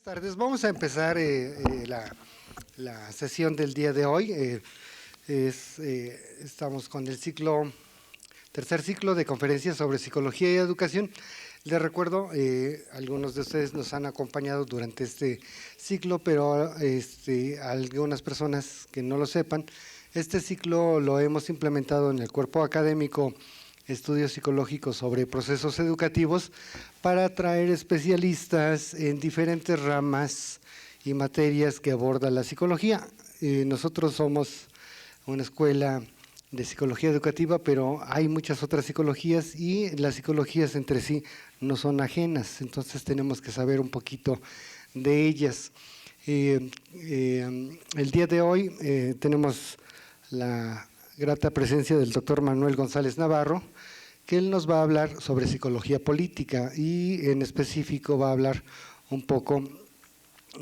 tardes. Vamos a empezar la sesión del día de hoy. Estamos con el tercer ciclo de conferencias sobre psicología y educación. Les recuerdo, algunos de ustedes nos han acompañado durante este ciclo, pero algunas personas que no lo sepan, este ciclo lo hemos implementado en el cuerpo académico Estudios Psicológicos sobre Procesos Educativos para atraer especialistas en diferentes ramas y materias que aborda la psicología. Nosotros somos una escuela de psicología educativa, pero hay muchas otras psicologías y las psicologías entre sí no son ajenas, entonces tenemos que saber un poquito de ellas. El día de hoy tenemos la grata presencia del doctor Manuel González Navarro, que él nos va a hablar sobre psicología política y en específico va a hablar un poco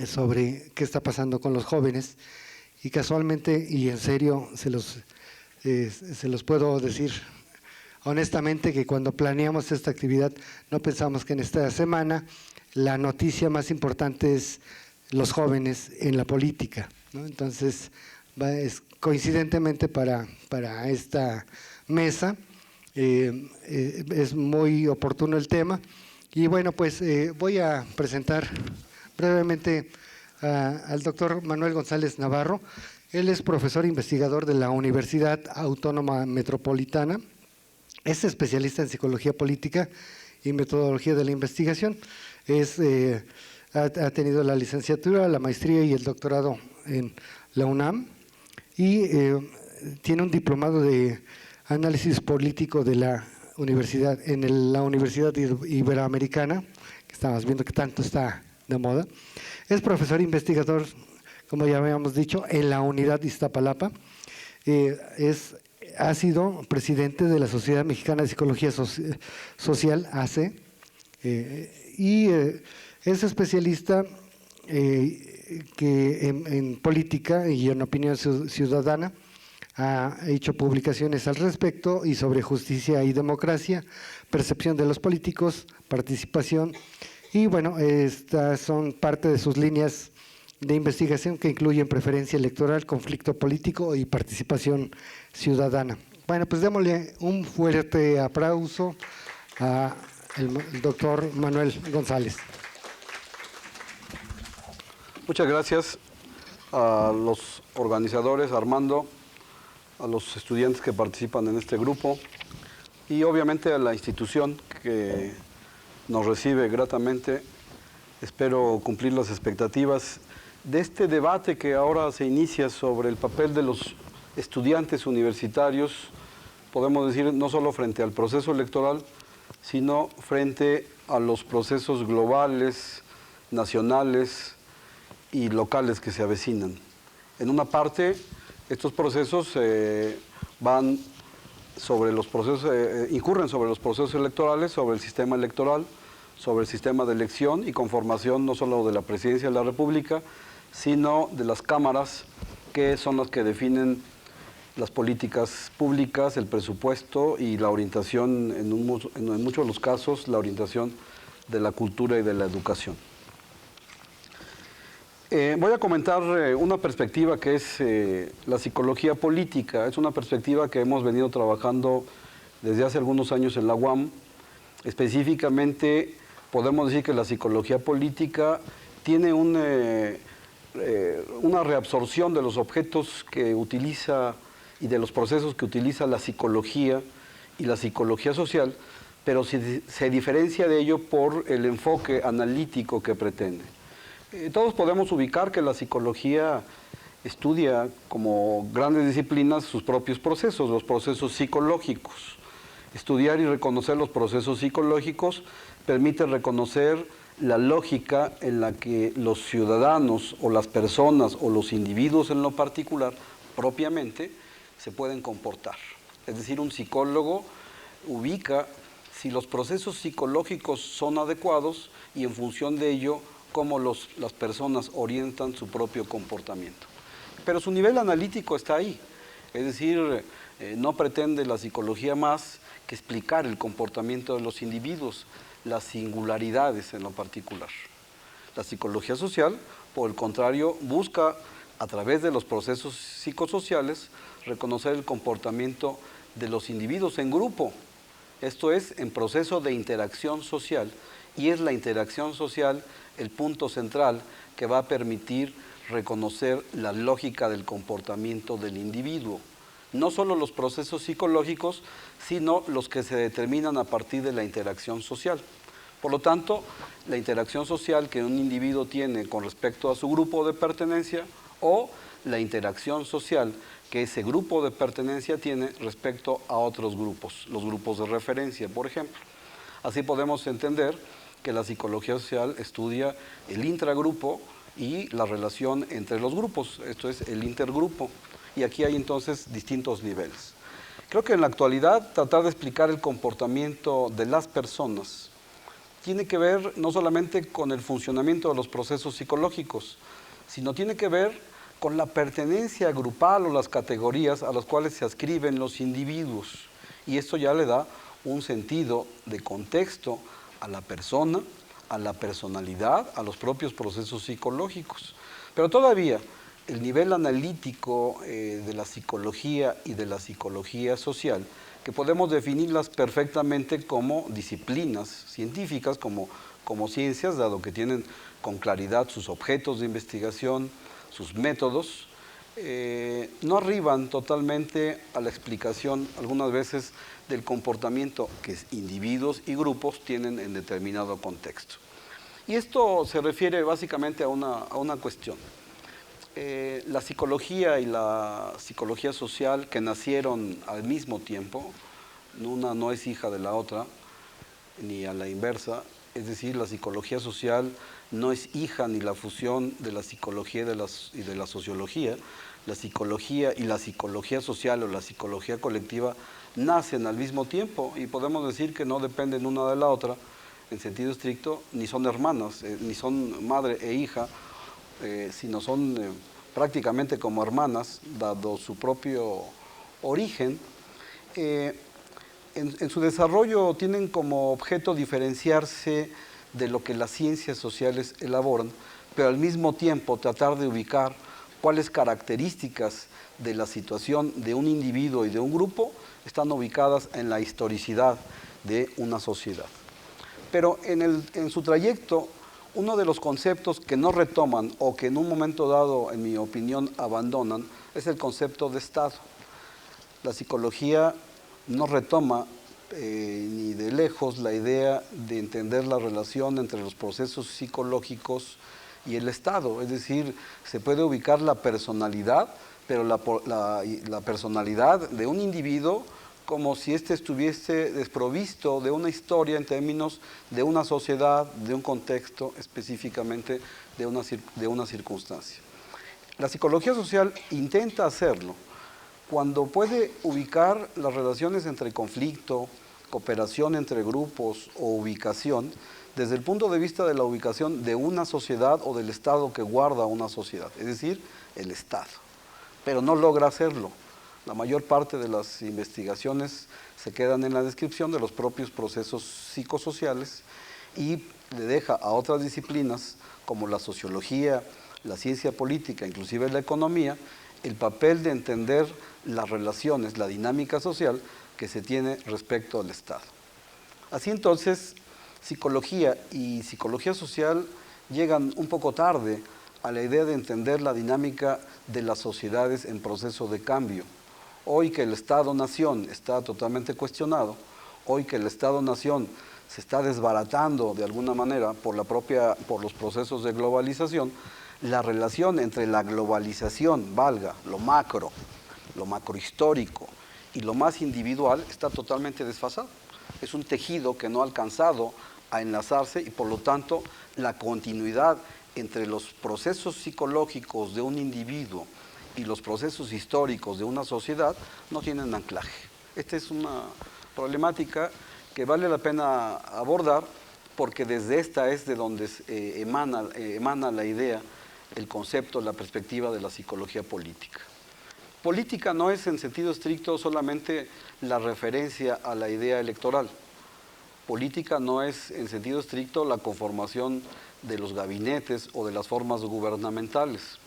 sobre qué está pasando con los jóvenes. Y casualmente y en serio se los puedo decir honestamente que cuando planeamos esta actividad no pensamos que en esta semana la noticia más importante es los jóvenes en la política, ¿no? Entonces, es coincidentemente para esta mesa, es muy oportuno el tema. Y bueno, pues voy a presentar brevemente al doctor Manuel González Navarro. Él es profesor investigador de la Universidad Autónoma Metropolitana, es especialista en psicología política y metodología de la investigación. Ha tenido la licenciatura, la maestría y el doctorado en la UNAM y tiene un diplomado de análisis político de la universidad, la Universidad Iberoamericana, que estamos viendo que tanto está de moda. Es profesor investigador, como ya habíamos dicho, en la unidad Iztapalapa. Ha sido presidente de la Sociedad Mexicana de Psicología Social, AC, y es especialista que en política y en opinión ciudadana. Ha hecho publicaciones al respecto y sobre justicia y democracia, percepción de los políticos, participación, y bueno, estas son parte de sus líneas de investigación que incluyen preferencia electoral, conflicto político y participación ciudadana. Bueno, pues démosle un fuerte aplauso al doctor Manuel González. Muchas gracias a los organizadores, Armando, a los estudiantes que participan en este grupo y obviamente a la institución que nos recibe gratamente. Espero cumplir las expectativas de este debate que ahora se inicia sobre el papel de los estudiantes universitarios, podemos decir, no solo frente al proceso electoral, sino frente a los procesos globales, nacionales y locales que se avecinan. En una parte, estos procesos incurren sobre los procesos electorales, sobre el sistema electoral, sobre el sistema de elección y conformación no solo de la Presidencia de la República, sino de las cámaras, que son las que definen las políticas públicas, el presupuesto y la orientación, en muchos de los casos, la orientación de la cultura y de la educación. Voy a comentar una perspectiva que es la psicología política. Es una perspectiva que hemos venido trabajando desde hace algunos años en la UAM. Específicamente, podemos decir que la psicología política tiene una reabsorción de los objetos que utiliza y de los procesos que utiliza la psicología y la psicología social, pero se diferencia de ello por el enfoque analítico que pretende. Todos podemos ubicar que la psicología estudia como grandes disciplinas sus propios procesos, los procesos psicológicos. Estudiar y reconocer los procesos psicológicos permite reconocer la lógica en la que los ciudadanos o las personas o los individuos en lo particular propiamente se pueden comportar. Es decir, un psicólogo ubica si los procesos psicológicos son adecuados y en función de ello cómo las personas orientan su propio comportamiento. Pero su nivel analítico está ahí, es decir, no pretende la psicología más que explicar el comportamiento de los individuos, las singularidades en lo particular. La psicología social, por el contrario, busca a través de los procesos psicosociales reconocer el comportamiento de los individuos en grupo. Esto es, en proceso de interacción social, y es la interacción social el punto central que va a permitir reconocer la lógica del comportamiento del individuo. No solo los procesos psicológicos, sino los que se determinan a partir de la interacción social. Por lo tanto, la interacción social que un individuo tiene con respecto a su grupo de pertenencia o la interacción social que ese grupo de pertenencia tiene respecto a otros grupos, los grupos de referencia, por ejemplo. Así podemos entender que la psicología social estudia el intragrupo y la relación entre los grupos, esto es el intergrupo. Y aquí hay entonces distintos niveles. Creo que en la actualidad tratar de explicar el comportamiento de las personas tiene que ver no solamente con el funcionamiento de los procesos psicológicos, sino tiene que ver con la pertenencia grupal o las categorías a las cuales se adscriben los individuos. Y esto ya le da un sentido de contexto a la persona, a la personalidad, a los propios procesos psicológicos. Pero todavía el nivel analítico de la psicología y de la psicología social, que podemos definirlas perfectamente como disciplinas científicas, como ciencias, dado que tienen con claridad sus objetos de investigación, sus métodos, no arriban totalmente a la explicación, algunas veces, del comportamiento que individuos y grupos tienen en determinado contexto. Y esto se refiere básicamente a una cuestión. La psicología y la psicología social, que nacieron al mismo tiempo, una no es hija de la otra, ni a la inversa, es decir, la psicología social no es hija ni la fusión de la psicología y de la sociología. La psicología y la psicología social o la psicología colectiva nacen al mismo tiempo y podemos decir que no dependen una de la otra en sentido estricto, ni son hermanas, ni son madre e hija, sino son prácticamente como hermanas, dado su propio origen. En su desarrollo tienen como objeto diferenciarse de lo que las ciencias sociales elaboran, pero al mismo tiempo tratar de ubicar cuáles características de la situación de un individuo y de un grupo están ubicadas en la historicidad de una sociedad. Pero en su trayecto, uno de los conceptos que no retoman o que en un momento dado, en mi opinión, abandonan, es el concepto de Estado. La psicología no retoma ni de lejos la idea de entender la relación entre los procesos psicológicos y el Estado. Es decir, se puede ubicar la personalidad, pero la personalidad de un individuo como si éste estuviese desprovisto de una historia en términos de una sociedad, de un contexto, específicamente de una circunstancia. La psicología social intenta hacerlo cuando puede ubicar las relaciones entre conflicto, cooperación entre grupos o ubicación desde el punto de vista de la ubicación de una sociedad o del Estado que guarda una sociedad, es decir, el Estado. Pero no logra hacerlo. La mayor parte de las investigaciones se quedan en la descripción de los propios procesos psicosociales y le deja a otras disciplinas como la sociología, la ciencia política, inclusive la economía, el papel de entender las relaciones, la dinámica social que se tiene respecto al Estado. Así entonces, psicología y psicología social llegan un poco tarde a la idea de entender la dinámica de las sociedades en proceso de cambio. Hoy que el Estado-Nación está totalmente cuestionado, hoy que el Estado-Nación se está desbaratando de alguna manera por los procesos de globalización, la relación entre la globalización, valga, lo macrohistórico y lo más individual está totalmente desfasado. Es un tejido que no ha alcanzado a enlazarse y por lo tanto la continuidad entre los procesos psicológicos de un individuo y los procesos históricos de una sociedad no tienen anclaje. Esta es una problemática que vale la pena abordar porque desde esta es de donde emana la idea, el concepto, la perspectiva de la psicología política. Política no es en sentido estricto solamente la referencia a la idea electoral. Política no es, en sentido estricto, la conformación de los gabinetes o de las formas gubernamentales.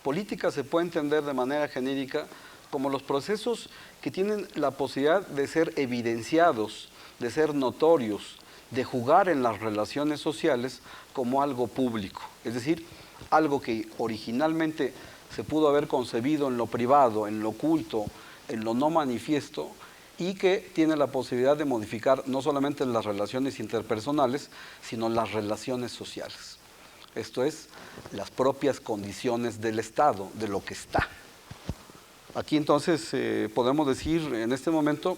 Política se puede entender de manera genérica como los procesos que tienen la posibilidad de ser evidenciados, de ser notorios, de jugar en las relaciones sociales como algo público. Es decir, algo que originalmente se pudo haber concebido en lo privado, en lo oculto, en lo no manifiesto, y que tiene la posibilidad de modificar no solamente las relaciones interpersonales, sino las relaciones sociales. Esto es, las propias condiciones del Estado, de lo que está. Aquí entonces podemos decir en este momento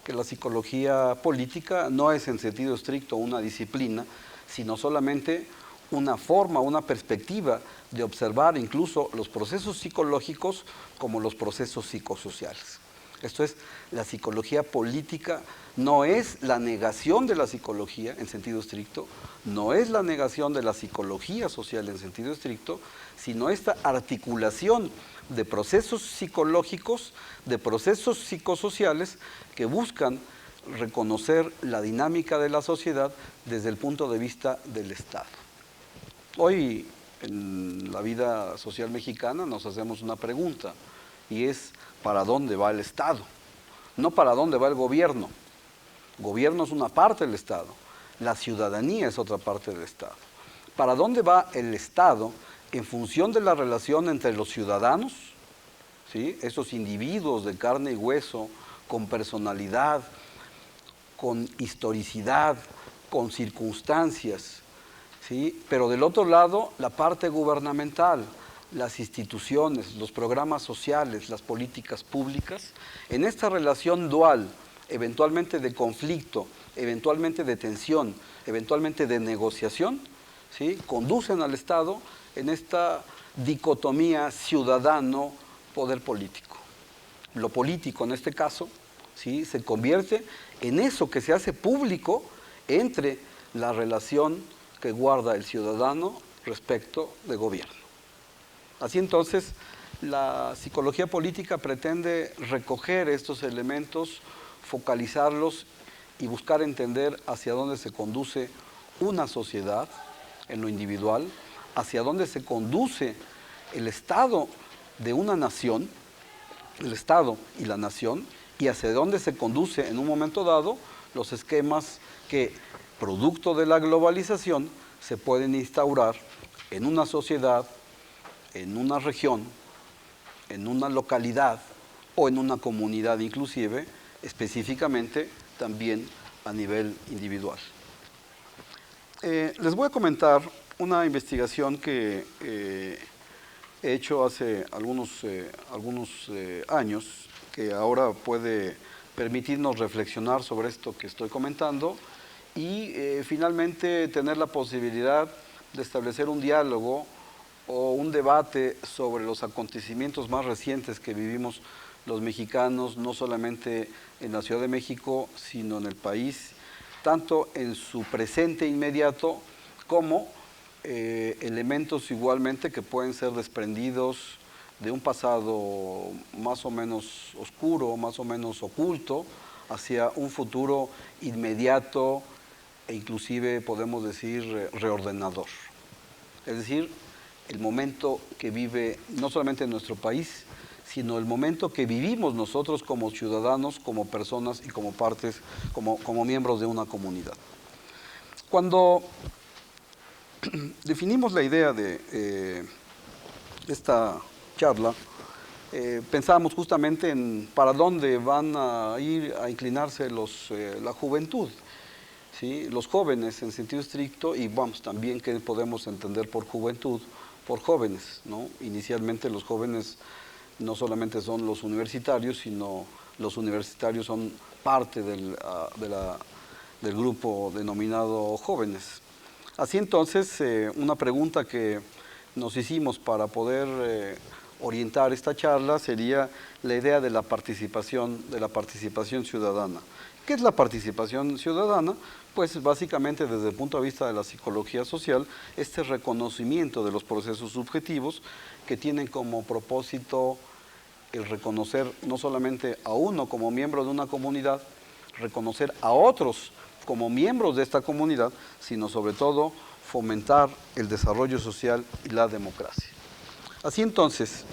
que la psicología política no es en sentido estricto una disciplina, sino solamente una forma, una perspectiva de observar incluso los procesos psicológicos como los procesos psicosociales. Esto es, la psicología política no es la negación de la psicología en sentido estricto, no es la negación de la psicología social en sentido estricto, sino esta articulación de procesos psicológicos, de procesos psicosociales que buscan reconocer la dinámica de la sociedad desde el punto de vista del Estado. Hoy, en la vida social mexicana, nos hacemos una pregunta, y es, ¿para dónde va el Estado? No para dónde va el gobierno. Gobierno es una parte del Estado, la ciudadanía es otra parte del Estado. ¿Para dónde va el Estado en función de la relación entre los ciudadanos, ¿sí? Esos individuos de carne y hueso, con personalidad, con historicidad, con circunstancias, ¿sí? Pero del otro lado, la parte gubernamental, las instituciones, los programas sociales, las políticas públicas, en esta relación dual, eventualmente de conflicto, eventualmente de tensión, eventualmente de negociación, ¿sí? Conducen al Estado en esta dicotomía ciudadano-poder político. Lo político en este caso, ¿sí? Se convierte en eso que se hace público entre la relación que guarda el ciudadano respecto de gobierno. Así entonces, la psicología política pretende recoger estos elementos, focalizarlos y buscar entender hacia dónde se conduce una sociedad en lo individual, hacia dónde se conduce el Estado de una nación, el Estado y la nación, y hacia dónde se conduce en un momento dado los esquemas que, producto de la globalización, se pueden instaurar en una sociedad, en una región, en una localidad o en una comunidad inclusive, específicamente también a nivel individual. Les voy a comentar una investigación que he hecho hace algunos años, que ahora puede permitirnos reflexionar sobre esto que estoy comentando y finalmente tener la posibilidad de establecer un diálogo o un debate sobre los acontecimientos más recientes que vivimos los mexicanos, no solamente en la Ciudad de México, sino en el país, tanto en su presente inmediato como elementos igualmente que pueden ser desprendidos de un pasado más o menos oscuro, más o menos oculto, hacia un futuro inmediato e inclusive podemos decir reordenador. Es decir, el momento que vive no solamente nuestro país, sino el momento que vivimos nosotros como ciudadanos, como personas y como partes, como miembros de una comunidad. Cuando definimos la idea de esta charla, pensábamos justamente en para dónde van a ir a inclinarse la juventud, ¿sí? Los jóvenes en sentido estricto, y vamos, también qué podemos entender por juventud, por jóvenes, ¿no? Inicialmente los jóvenes no solamente son los universitarios, sino los universitarios son parte del grupo denominado jóvenes. Así entonces, una pregunta que nos hicimos para poder orientar esta charla sería la idea de la participación ciudadana. ¿Qué es la participación ciudadana? Pues básicamente desde el punto de vista de la psicología social, este reconocimiento de los procesos subjetivos que tienen como propósito el reconocer no solamente a uno como miembro de una comunidad, reconocer a otros como miembros de esta comunidad, sino sobre todo fomentar el desarrollo social y la democracia. Así entonces,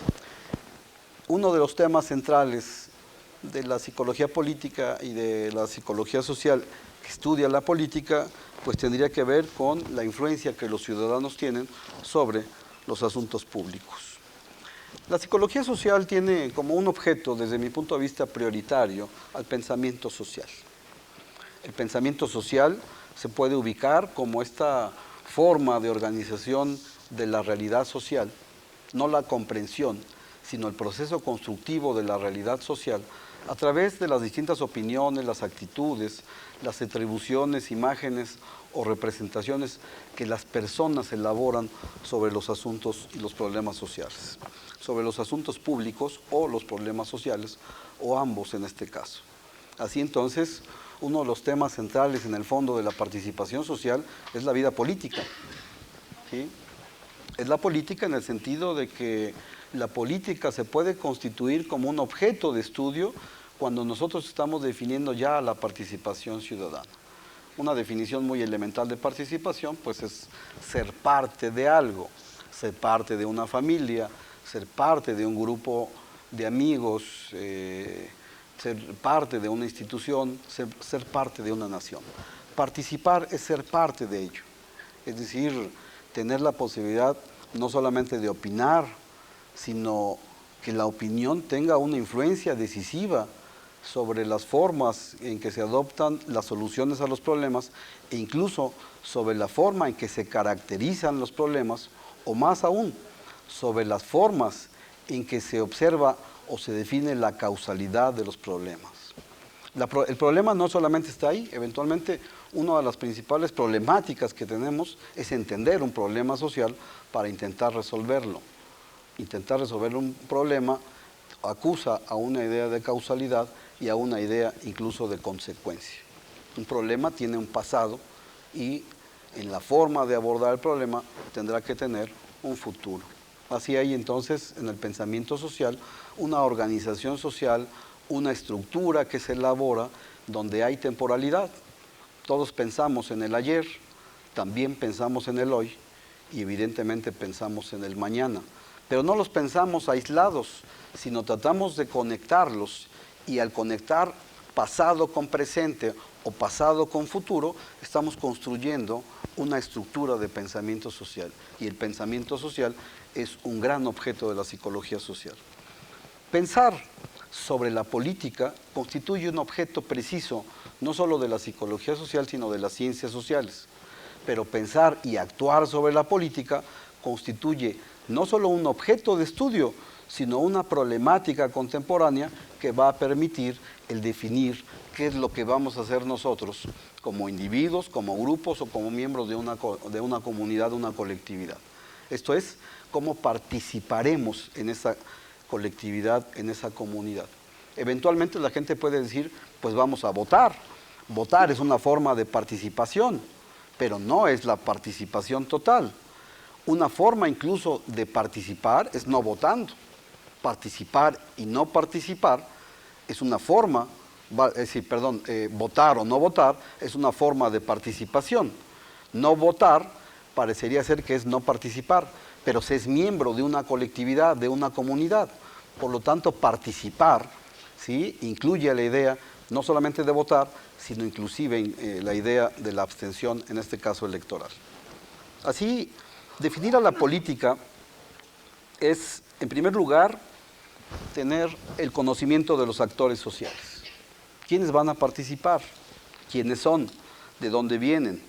uno de los temas centrales de la psicología política y de la psicología social que estudia la política, pues tendría que ver con la influencia que los ciudadanos tienen sobre los asuntos públicos. La psicología social tiene como un objeto, desde mi punto de vista prioritario, al pensamiento social. El pensamiento social se puede ubicar como esta forma de organización de la realidad social, no la comprensión, sino el proceso constructivo de la realidad social a través de las distintas opiniones, las actitudes, las atribuciones, imágenes o representaciones que las personas elaboran sobre los asuntos y los problemas sociales, sobre los asuntos públicos o los problemas sociales, o ambos en este caso. Así entonces, uno de los temas centrales en el fondo de la participación social es la vida política, ¿sí? Es la política en el sentido de que la política se puede constituir como un objeto de estudio cuando nosotros estamos definiendo ya la participación ciudadana. Una definición muy elemental de participación, pues es ser parte de algo, ser parte de una familia, ser parte de un grupo de amigos, ser parte de una institución, ser parte de una nación. Participar es ser parte de ello, es decir, tener la posibilidad no solamente de opinar, sino que la opinión tenga una influencia decisiva sobre las formas en que se adoptan las soluciones a los problemas e incluso sobre la forma en que se caracterizan los problemas, o más aún, sobre las formas en que se observa o se define la causalidad de los problemas. El problema no solamente está ahí, eventualmente una de las principales problemáticas que tenemos es entender un problema social para intentar resolverlo. Intentar resolver un problema acusa a una idea de causalidad y a una idea incluso de consecuencia. Un problema tiene un pasado y en la forma de abordar el problema tendrá que tener un futuro. Así hay entonces en el pensamiento social una organización social, una estructura que se elabora donde hay temporalidad. Todos pensamos en el ayer, también pensamos en el hoy y evidentemente pensamos en el mañana. Pero no los pensamos aislados, sino tratamos de conectarlos, y al conectar pasado con presente o pasado con futuro, estamos construyendo una estructura de pensamiento social, y el pensamiento social es un gran objeto de la psicología social. Pensar sobre la política constituye un objeto preciso, no solo de la psicología social, sino de las ciencias sociales. Pero pensar y actuar sobre la política constituye no solo un objeto de estudio, sino una problemática contemporánea que va a permitir el definir qué es lo que vamos a hacer nosotros como individuos, como grupos o como miembros de una comunidad, de una colectividad. Esto es, cómo participaremos en esa colectividad, en esa comunidad. Eventualmente la gente puede decir, pues vamos a votar. Votar es una forma de participación, pero no es la participación total. Una forma incluso de participar es no votando. Participar y no participar es una forma, votar o no votar es una forma de participación. No votar parecería ser que es no participar, pero se es miembro de una colectividad, de una comunidad. Por lo tanto, participar, ¿sí?, incluye la idea no solamente de votar, sino inclusive la idea de la abstención, en este caso electoral. Así, definir a la política es, en primer lugar, tener el conocimiento de los actores sociales. ¿Quiénes van a participar? ¿Quiénes son? ¿De dónde vienen?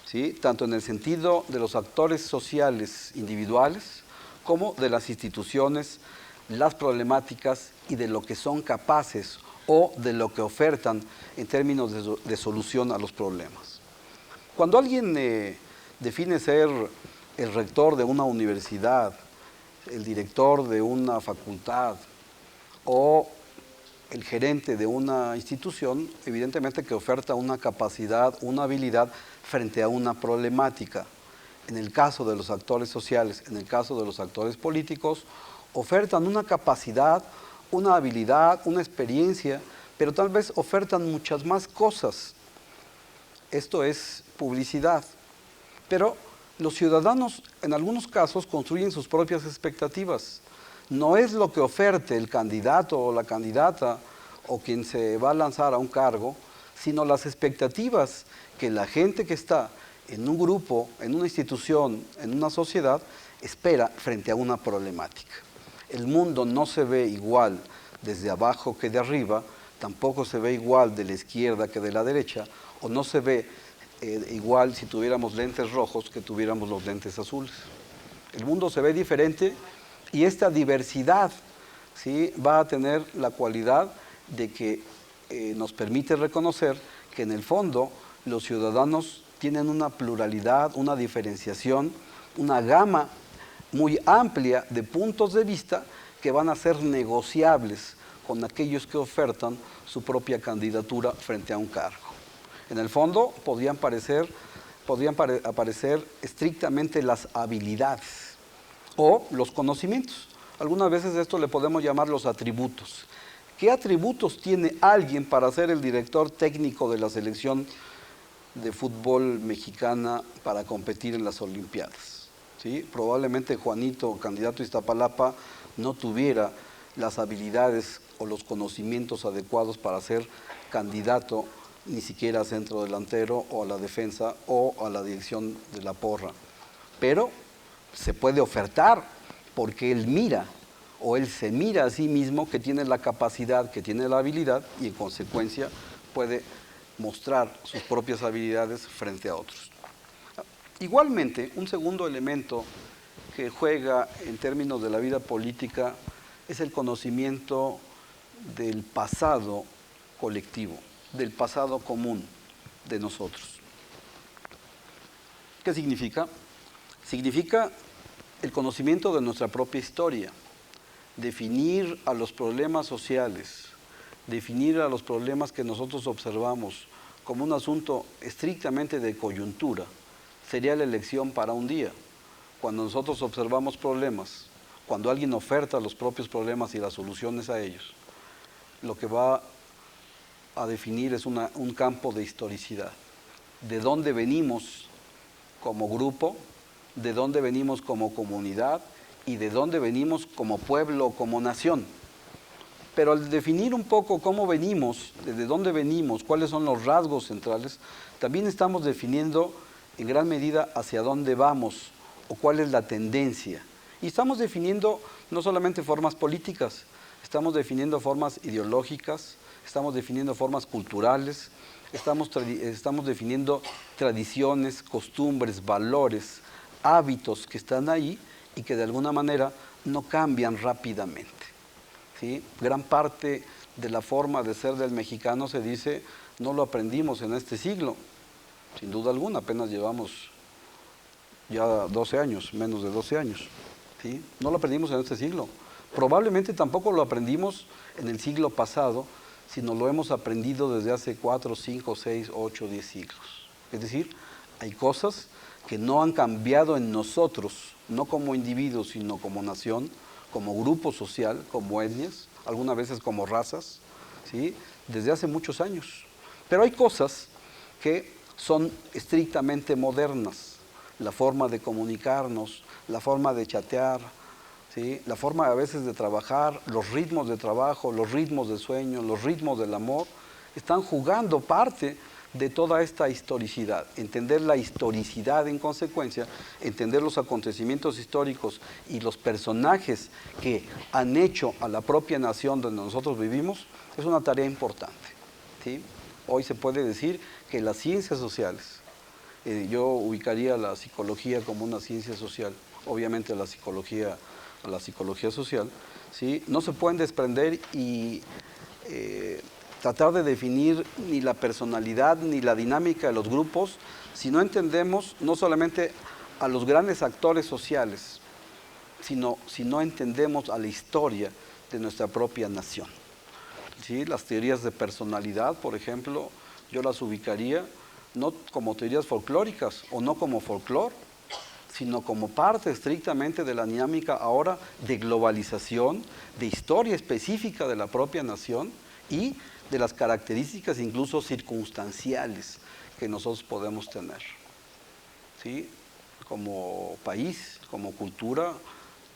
¿Sí? Tanto en el sentido de los actores sociales individuales como de las instituciones, las problemáticas y de lo que son capaces o de lo que ofertan en términos de solución a los problemas. Cuando alguien define ser el rector de una universidad, el director de una facultad o el gerente de una institución, evidentemente que oferta una capacidad, una habilidad frente a una problemática. En el caso de los actores sociales, en el caso de los actores políticos, ofertan una capacidad, una habilidad, una experiencia, pero tal vez ofertan muchas más cosas. esto es publicidad. Pero los ciudadanos en algunos casos construyen sus propias expectativas. No es lo que oferte el candidato o la candidata o quien se va a lanzar a un cargo, sino las expectativas que la gente que está en un grupo, en una institución, en una sociedad, espera frente a una problemática. El mundo no se ve igual desde abajo que de arriba, tampoco se ve igual de la izquierda que de la derecha, o no se ve igual si tuviéramos lentes rojos que tuviéramos los lentes azules. El mundo se ve diferente y esta diversidad, ¿sí?, va a tener la cualidad de que nos permite reconocer que en el fondo los ciudadanos tienen una pluralidad, una diferenciación, una gama muy amplia de puntos de vista que van a ser negociables con aquellos que ofertan su propia candidatura frente a un cargo. En el fondo podrían aparecer estrictamente las habilidades o los conocimientos. Algunas veces esto le podemos llamar los atributos. ¿Qué atributos tiene alguien para ser el director técnico de la selección de fútbol mexicana para competir en las Olimpiadas? ¿Sí? Probablemente Juanito, candidato a Iztapalapa, no tuviera las habilidades o los conocimientos adecuados para ser candidato ni siquiera a centro delantero o a la defensa o a la dirección de la porra. Pero se puede ofertar porque él mira o él se mira a sí mismo que tiene la capacidad, que tiene la habilidad y en consecuencia puede mostrar sus propias habilidades frente a otros. Igualmente, un segundo elemento que juega en términos de la vida política es el conocimiento del pasado colectivo, del pasado común de nosotros. ¿Qué significa? Significa el conocimiento de nuestra propia historia, definir a los problemas sociales, definir a los problemas que nosotros observamos como un asunto estrictamente de coyuntura, sería la elección para un día. Cuando nosotros observamos problemas, cuando alguien oferta los propios problemas y las soluciones a ellos, lo que va a definir es un campo de historicidad. ¿De dónde venimos como grupo? ¿De dónde venimos como comunidad? ¿Y de dónde venimos como pueblo o como nación? Pero al definir un poco cómo venimos, desde dónde venimos, cuáles son los rasgos centrales, también estamos definiendo en gran medida hacia dónde vamos o cuál es la tendencia. Y estamos definiendo no solamente formas políticas, estamos definiendo formas ideológicas, estamos definiendo formas culturales, estamos definiendo tradiciones, costumbres, valores, hábitos que están ahí y que de alguna manera no cambian rápidamente. ¿Sí? Gran parte de la forma de ser del mexicano se dice, no lo aprendimos en este siglo, sin duda alguna, apenas llevamos ya 12 años, menos de 12 años. ¿Sí? No lo aprendimos en este siglo. Probablemente tampoco lo aprendimos en el siglo pasado, sino lo hemos aprendido desde hace 4, 5, 6, 8, 10 siglos. Es decir, hay cosas que no han cambiado en nosotros, no como individuos, sino como nación, como grupo social, como etnias, algunas veces como razas, ¿sí?, desde hace muchos años. Pero hay cosas que son estrictamente modernas, la forma de comunicarnos, la forma de chatear, ¿sí?, la forma a veces de trabajar, los ritmos de trabajo, los ritmos de sueño, los ritmos del amor, están jugando parte de toda esta historicidad. Entender la historicidad en consecuencia, entender los acontecimientos históricos y los personajes que han hecho a la propia nación donde nosotros vivimos, es una tarea importante, ¿sí? Hoy se puede decir que las ciencias sociales, yo ubicaría la psicología como una ciencia social, obviamente la psicología social, ¿sí?, no se pueden desprender y tratar de definir ni la personalidad ni la dinámica de los grupos si no entendemos no solamente a los grandes actores sociales, sino si no entendemos a la historia de nuestra propia nación. ¿Sí? Las teorías de personalidad, por ejemplo, yo las ubicaría no como teorías folclóricas o no como folclore, sino como parte estrictamente de la dinámica ahora de globalización, de historia específica de la propia nación y de las características incluso circunstanciales que nosotros podemos tener, ¿sí? Como país, como cultura,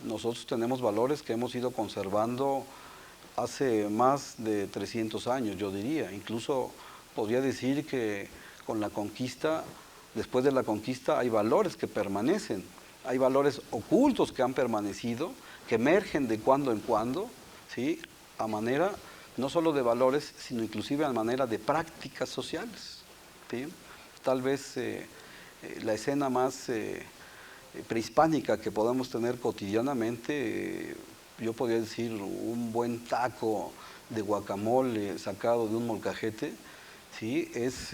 nosotros tenemos valores que hemos ido conservando hace más de 300 años, yo diría. Incluso podría decir que con la conquista, después de la conquista, hay valores que permanecen, hay valores ocultos que han permanecido, que emergen de cuando en cuando, ¿sí? A manera no solo de valores, sino inclusive a manera de prácticas sociales, ¿sí? Tal vez la escena más prehispánica que podamos tener cotidianamente, yo podría decir un buen taco de guacamole sacado de un molcajete, ¿sí? Es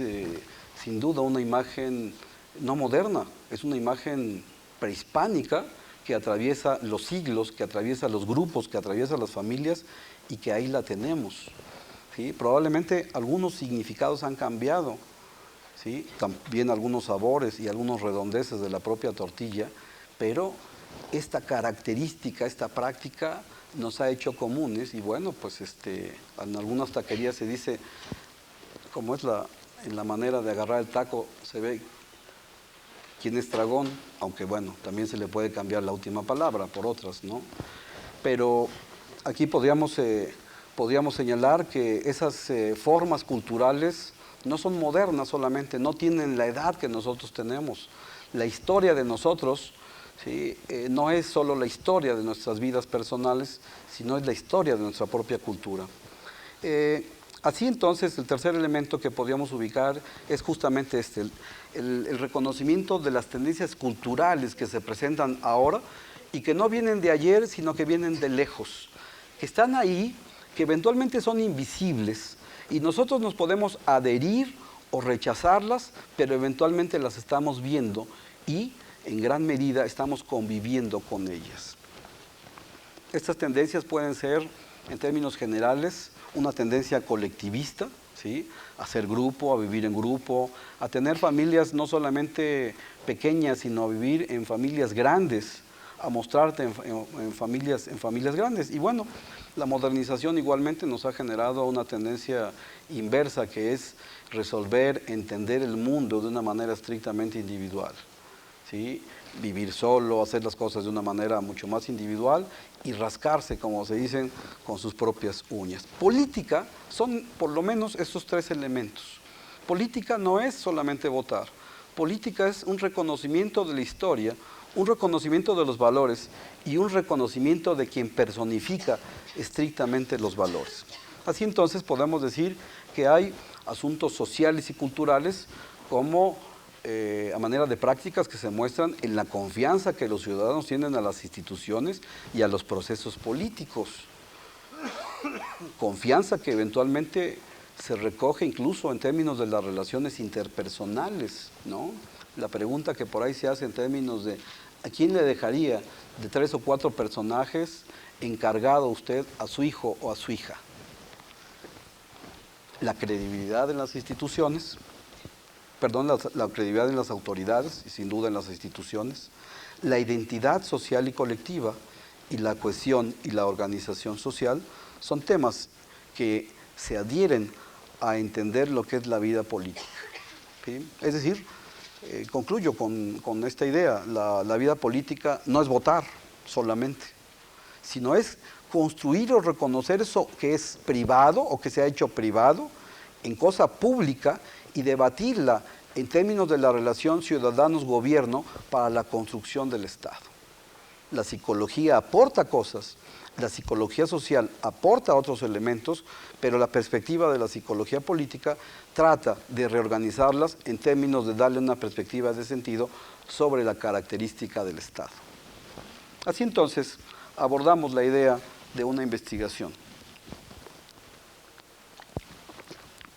sin duda una imagen no moderna, es una imagen prehispánica que atraviesa los siglos, que atraviesa los grupos, que atraviesa las familias y que ahí la tenemos, ¿sí? Probablemente algunos significados han cambiado, ¿sí? También algunos sabores y algunos redondeces de la propia tortilla, pero esta característica, esta práctica nos ha hecho comunes y bueno, pues en algunas taquerías se dice, como es en la manera de agarrar el taco, se ve quién es tragón, aunque bueno, también se le puede cambiar la última palabra por otras, ¿no? Pero aquí podríamos señalar que esas formas culturales no son modernas solamente, no tienen la edad que nosotros tenemos. La historia de nosotros, ¿sí? No es solo la historia de nuestras vidas personales, sino es la historia de nuestra propia cultura. Así entonces, el tercer elemento que podríamos ubicar es justamente el reconocimiento de las tendencias culturales que se presentan ahora y que no vienen de ayer, sino que vienen de lejos, que están ahí, que eventualmente son invisibles y nosotros nos podemos adherir o rechazarlas, pero eventualmente las estamos viendo y en gran medida estamos conviviendo con ellas. Estas tendencias pueden ser, en términos generales, una tendencia colectivista, ¿sí? A ser grupo, a vivir en grupo, a tener familias no solamente pequeñas, sino a vivir en familias grandes, a mostrarte en familias grandes. Y bueno, la modernización igualmente nos ha generado una tendencia inversa, que es resolver, entender el mundo de una manera estrictamente individual, ¿sí? Vivir solo, hacer las cosas de una manera mucho más individual y rascarse, como se dicen, con sus propias uñas. Política son por lo menos estos tres elementos. Política no es solamente votar. Política es un reconocimiento de la historia, un reconocimiento de los valores y un reconocimiento de quien personifica estrictamente los valores. Así entonces podemos decir que hay asuntos sociales y culturales como a manera de prácticas que se muestran en la confianza que los ciudadanos tienen a las instituciones y a los procesos políticos. Confianza que eventualmente se recoge incluso en términos de las relaciones interpersonales, ¿no? La pregunta que por ahí se hace en términos de ¿a quién le dejaría de 3 o 4 personajes encargado usted a su hijo o a su hija? La credibilidad en las instituciones, la credibilidad en las autoridades y sin duda en las instituciones, la identidad social y colectiva y la cohesión y la organización social son temas que se adhieren a entender lo que es la vida política, ¿sí? Es decir, concluyo con esta idea, la vida política no es votar solamente, sino es construir o reconocer eso que es privado o que se ha hecho privado en cosa pública y debatirla en términos de la relación ciudadanos-gobierno para la construcción del Estado. La psicología aporta cosas, la psicología social aporta otros elementos, pero la perspectiva de la psicología política trata de reorganizarlas en términos de darle una perspectiva de sentido sobre la característica del Estado. Así entonces, abordamos la idea de una investigación.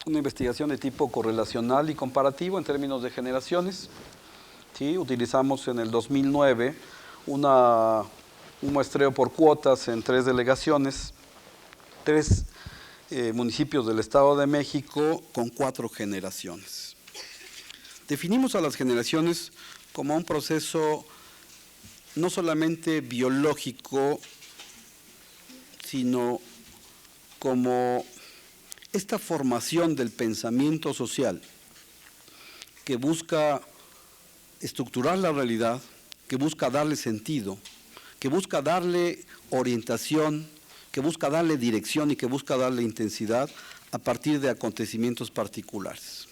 Una investigación de tipo correlacional y comparativo en términos de generaciones. ¿Sí? Utilizamos en el 2009 un muestreo por cuotas en 3 delegaciones, 3 municipios del Estado de México con 4 generaciones. Definimos a las generaciones como un proceso no solamente biológico, sino como esta formación del pensamiento social que busca estructurar la realidad, que busca darle sentido, que busca darle orientación, que busca darle dirección y que busca darle intensidad a partir de acontecimientos particulares.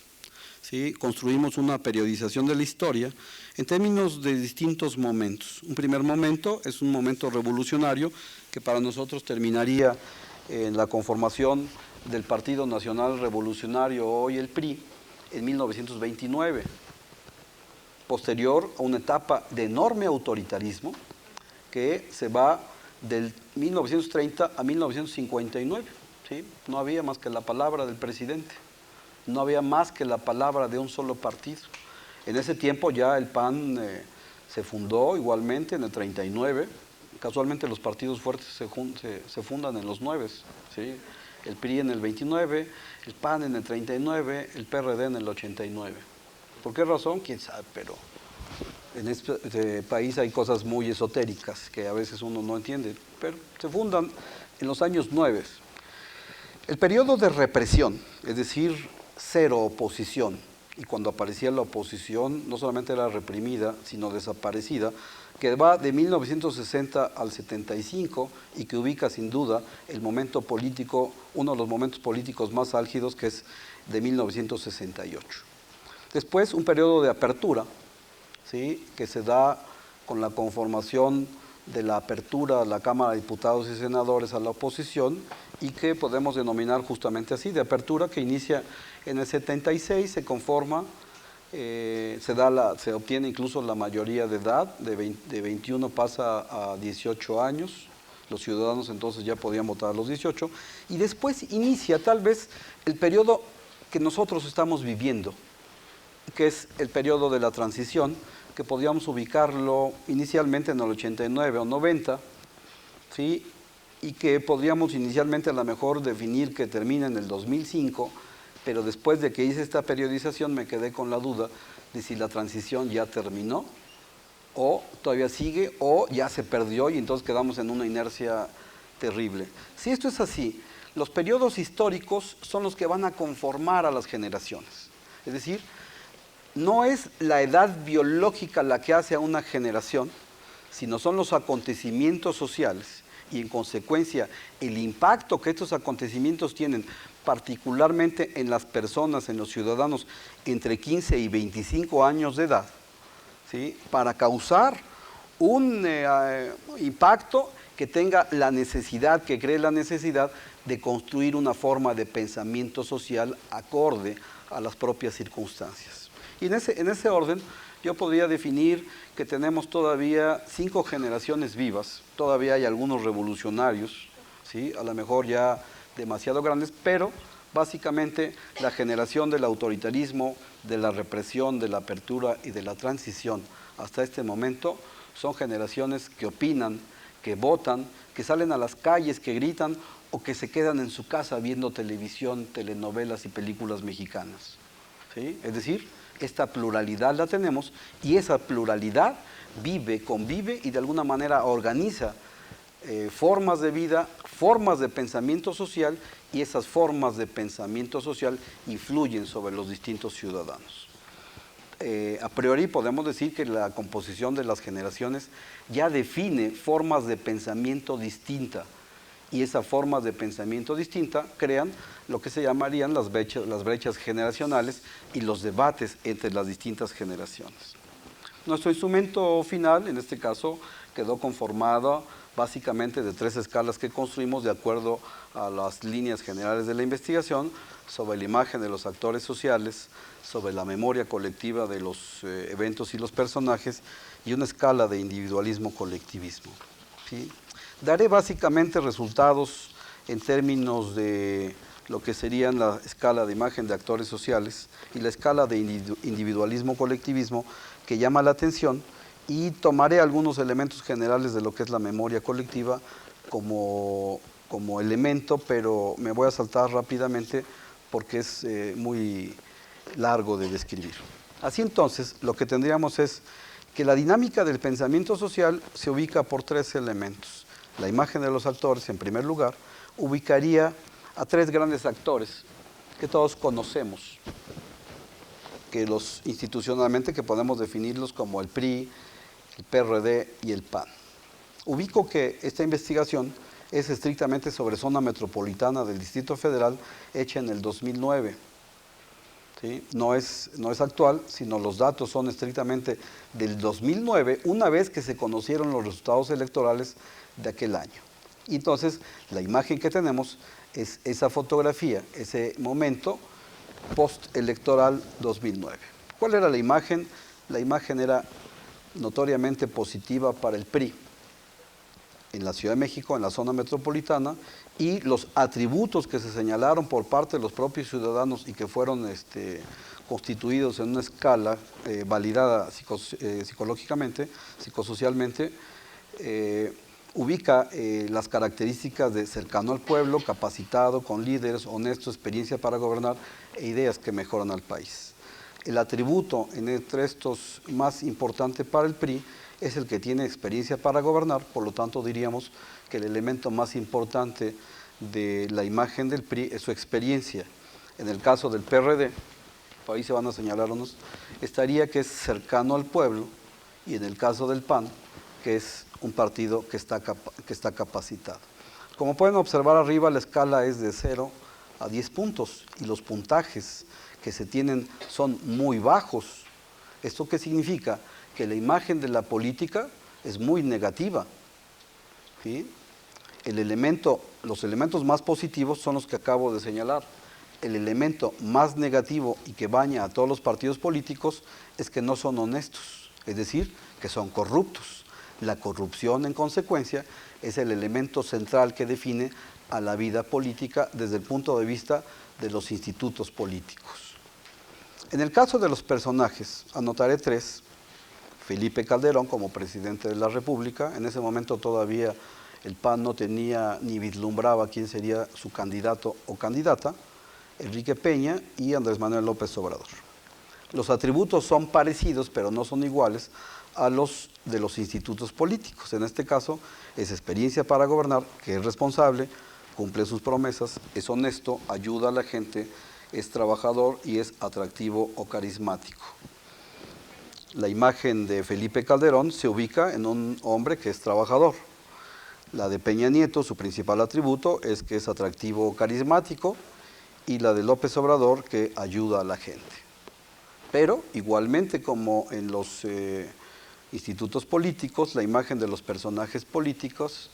¿Sí? Construimos una periodización de la historia en términos de distintos momentos. Un primer momento es un momento revolucionario que para nosotros terminaría en la conformación del Partido Nacional Revolucionario, hoy el PRI, en 1929, posterior a una etapa de enorme autoritarismo que se va del 1930 a 1959. ¿Sí? No había más que la palabra del presidente, no había más que la palabra de un solo partido. En ese tiempo ya el PAN se fundó igualmente en el 39, casualmente los partidos fuertes se fundan en los 9, ¿sí? El PRI en el 29, el PAN en el 39, el PRD en el 89. ¿Por qué razón? Quién sabe, pero en este país hay cosas muy esotéricas que a veces uno no entiende, pero se fundan en los años 9. El periodo de represión, es decir, cero oposición, y cuando aparecía la oposición no solamente era reprimida, sino desaparecida, que va de 1960 al 75 y que ubica sin duda el momento político, uno de los momentos políticos más álgidos, que es de 1968. Después un periodo de apertura, ¿sí?, que se da con la conformación de la apertura a la Cámara de Diputados y Senadores a la oposición y que podemos denominar justamente así, de apertura, que inicia en el 76, se conforma, se obtiene incluso la mayoría de edad, de 21 pasa a 18 años, los ciudadanos entonces ya podían votar a los 18, y después inicia tal vez el periodo que nosotros estamos viviendo, que es el periodo de la transición, que podríamos ubicarlo inicialmente en el 89 o 90, ¿sí?, y que podríamos inicialmente a lo mejor definir que termina en el 2005, pero después de que hice esta periodización me quedé con la duda de si la transición ya terminó, o todavía sigue, o ya se perdió y entonces quedamos en una inercia terrible. Si esto es así, los periodos históricos son los que van a conformar a las generaciones. Es decir, no es la edad biológica la que hace a una generación, sino son los acontecimientos sociales y en consecuencia el impacto que estos acontecimientos tienen particularmente en las personas, en los ciudadanos entre 15 y 25 años de edad, ¿sí?, para causar un impacto que tenga la necesidad, que cree la necesidad de construir una forma de pensamiento social acorde a las propias circunstancias. Y en ese orden yo podría definir que tenemos todavía 5 generaciones vivas, todavía hay algunos revolucionarios, ¿sí?, a lo mejor ya demasiado grandes, pero básicamente la generación del autoritarismo, de la represión, de la apertura y de la transición hasta este momento son generaciones que opinan, que votan, que salen a las calles, que gritan o que se quedan en su casa viendo televisión, telenovelas y películas mexicanas, ¿sí? Es decir, esta pluralidad la tenemos y esa pluralidad vive, convive y de alguna manera organiza formas de vida, formas de pensamiento social y esas formas de pensamiento social influyen sobre los distintos ciudadanos. A priori podemos decir que la composición de las generaciones ya define formas de pensamiento distinta y esas formas de pensamiento distinta crean lo que se llamarían las brechas generacionales y los debates entre las distintas generaciones. Nuestro instrumento final, en este caso, quedó conformado básicamente de 3 escalas que construimos de acuerdo a las líneas generales de la investigación sobre la imagen de los actores sociales, sobre la memoria colectiva de los eventos y los personajes y una escala de individualismo-colectivismo, ¿sí? Daré básicamente resultados en términos de lo que serían la escala de imagen de actores sociales y la escala de individualismo-colectivismo que llama la atención y tomaré algunos elementos generales de lo que es la memoria colectiva como elemento, pero me voy a saltar rápidamente porque es muy largo de describir. Así entonces, lo que tendríamos es que la dinámica del pensamiento social se ubica por 3 elementos. La imagen de los actores, en primer lugar, ubicaría a 3 grandes actores que todos conocemos. que institucionalmente que podemos definirlos como el PRI, el PRD y el PAN. Ubico que esta investigación es estrictamente sobre zona metropolitana del Distrito Federal, hecha en el 2009. ¿Sí? No es actual, sino los datos son estrictamente del 2009, una vez que se conocieron los resultados electorales de aquel año. Y entonces, la imagen que tenemos es esa fotografía, ese momento postelectoral 2009. ¿Cuál era la imagen? La imagen era notoriamente positiva para el PRI en la Ciudad de México, en la zona metropolitana, y los atributos que se señalaron por parte de los propios ciudadanos y que fueron constituidos en una escala validada psicológicamente, psicosocialmente, ubica las características de cercano al pueblo, capacitado, con líderes, honesto, experiencia para gobernar e ideas que mejoran al país. El atributo entre estos más importante para el PRI es el que tiene experiencia para gobernar, por lo tanto diríamos que el elemento más importante de la imagen del PRI es su experiencia. En el caso del PRD, por ahí se van a señalar unos, estaría que es cercano al pueblo, y en el caso del PAN, que es un partido que está capacitado. Como pueden observar arriba, la escala es de 0 a 10 puntos, y los puntajes que se tienen son muy bajos. ¿Esto qué significa? Que la imagen de la política es muy negativa. ¿Sí? Los elementos más positivos son los que acabo de señalar. El elemento más negativo y que baña a todos los partidos políticos es que no son honestos, es decir, que son corruptos. La corrupción, en consecuencia, es el elemento central que define a la vida política desde el punto de vista de los institutos políticos. En el caso de los personajes, anotaré 3. Felipe Calderón como presidente de la República. En ese momento todavía el PAN no tenía ni vislumbraba quién sería su candidato o candidata. Enrique Peña y Andrés Manuel López Obrador. Los atributos son parecidos, pero no son iguales a los de los institutos políticos. En este caso, es experiencia para gobernar, que es responsable, cumple sus promesas, es honesto, ayuda a la gente, es trabajador y es atractivo o carismático. La imagen de Felipe Calderón se ubica en un hombre que es trabajador. La de Peña Nieto, su principal atributo es que es atractivo o carismático, y la de López Obrador, que ayuda a la gente. Pero, igualmente como en los institutos políticos, la imagen de los personajes políticos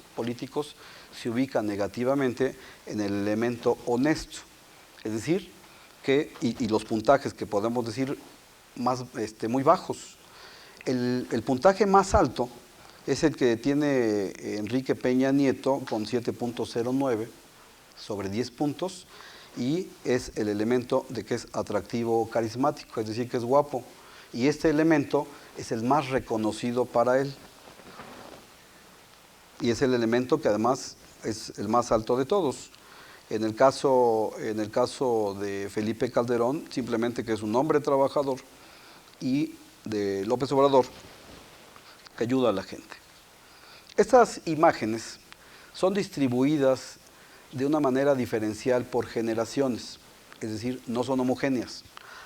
se ubica negativamente en el elemento honesto. Es decir, que, y los puntajes que podemos decir muy bajos. El puntaje más alto es el que tiene Enrique Peña Nieto con 7.09 sobre 10 puntos, y es el elemento de que es atractivo o carismático, es decir, que es guapo. Y este elemento es el más reconocido para él. Y es el elemento que además es el más alto de todos. En el caso de Felipe Calderón, simplemente que es un hombre trabajador, y de López Obrador, que ayuda a la gente. Estas imágenes son distribuidas de una manera diferencial por generaciones, es decir, no son homogéneas.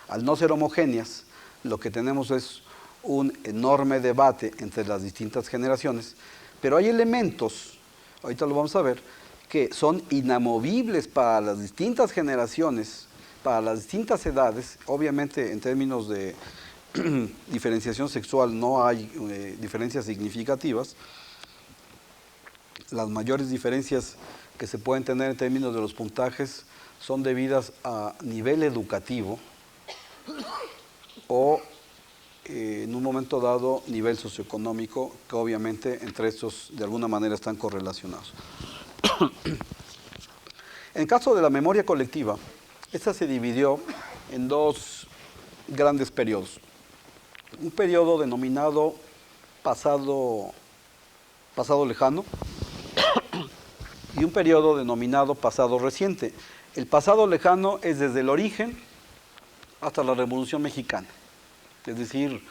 Al no ser homogéneas, lo que tenemos es un enorme debate entre las distintas generaciones, pero hay elementos, ahorita lo vamos a ver, que son inamovibles para las distintas generaciones, para las distintas edades. Obviamente en términos de diferenciación sexual no hay diferencias significativas. Las mayores diferencias que se pueden tener en términos de los puntajes son debidas a nivel educativo o en un momento dado nivel socioeconómico, que obviamente entre estos de alguna manera están correlacionados. En el caso de la memoria colectiva, esta se dividió en 2 grandes periodos. Un periodo denominado pasado lejano y un periodo denominado pasado reciente. El pasado lejano es desde el origen hasta la Revolución Mexicana, es decir,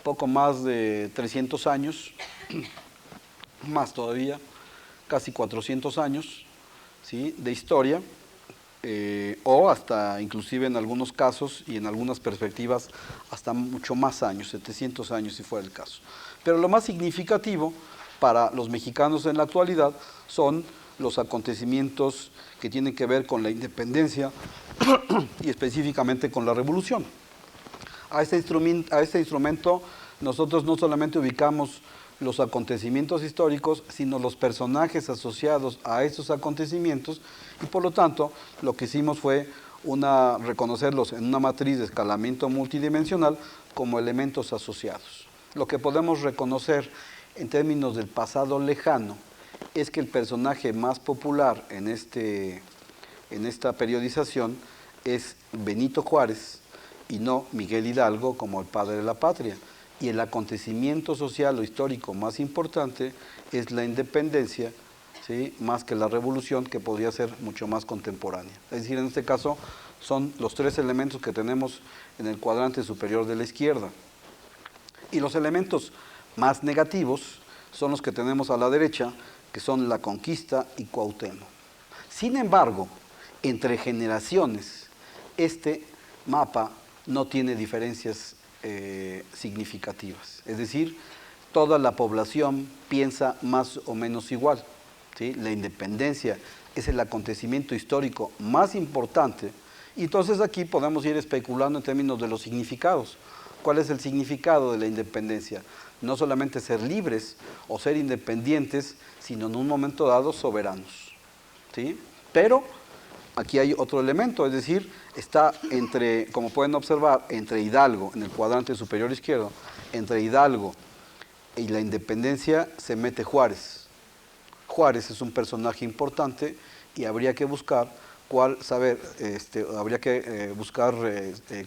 poco más de 300 años, más todavía, casi 400 años, ¿sí?, de historia, o hasta inclusive en algunos casos y en algunas perspectivas hasta mucho más años, 700 años si fuera el caso. Pero lo más significativo para los mexicanos en la actualidad son los acontecimientos que tienen que ver con la independencia y específicamente con la revolución. A este instrumento nosotros no solamente ubicamos los acontecimientos históricos, sino los personajes asociados a estos acontecimientos, y por lo tanto lo que hicimos fue reconocerlos en una matriz de escalamiento multidimensional como elementos asociados. Lo que podemos reconocer en términos del pasado lejano es que el personaje más popular en esta periodización es Benito Juárez y no Miguel Hidalgo como el padre de la patria. Y el acontecimiento social o histórico más importante es la independencia, ¿sí?, más que la revolución, que podría ser mucho más contemporánea. Es decir, en este caso son los tres elementos que tenemos en el cuadrante superior de la izquierda. Y los elementos más negativos son los que tenemos a la derecha, que son la conquista y Cuauhtémoc. Sin embargo, entre generaciones, este mapa no tiene diferencias significativas. Es decir, toda la población piensa más o menos igual, ¿sí? La independencia es el acontecimiento histórico más importante, y entonces aquí podemos ir especulando en términos de los significados. ¿Cuál es el significado de la independencia? No solamente ser libres o ser independientes, sino en un momento dado soberanos, ¿sí? Pero aquí hay otro elemento, es decir, está entre, como pueden observar, entre Hidalgo, en el cuadrante superior izquierdo, entre Hidalgo y la independencia se mete Juárez. Juárez es un personaje importante y habría que buscar